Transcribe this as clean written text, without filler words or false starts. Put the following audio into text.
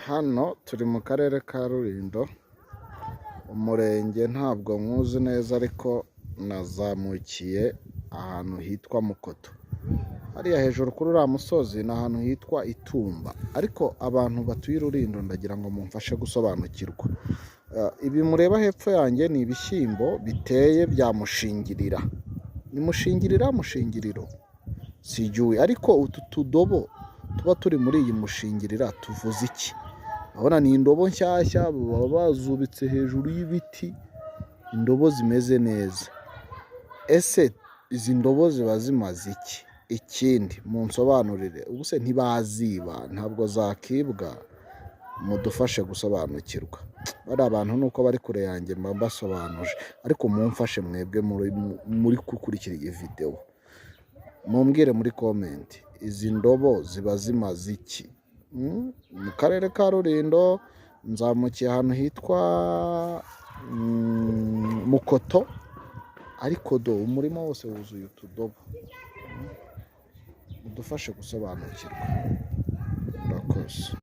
Hano turi mu karere ka Rulindo, umurenge ntabwo nkuzi neza ariko nazamukiye ahantu hitwa Mukoto. Hariya hejuru kuri uriya musozi ni ahantu hitwa Itumba, ariko abantu batuye Rulindo ndagira ngo mumfashe gusobanukirwa. Ibi mureba hepfo yanjye ni ibishyimbo biteye bya mushingirira. Ni mushingiriro sijuye, ariko utu tudobo tuba turi muri iyi mushingirira tuvuze iki? Urabona ni indobo nshyashya baba bazubitse hejuru y'ibiti, indobo zimeze neza. Ese izi ndobo ziba zimaze iki? Ikindi munsobanurire, ubuse ntibaziba, ntabwo zakibwa? Mudufashe gusobanukirwa. Bari abantu nuko bari kure yanjye mba mbasobanuje, ariko mumfashe mwebwe muri gukurikira iyi video, mumbwire muri comment izi ndobo ziba zimaze iki? Mu karere ka Rulindo nzamukiye ahantu hitwa Mukoto, ariko umurima wose wuzuye utudobo. Mudufashe gusobanukirwa. Murakoze.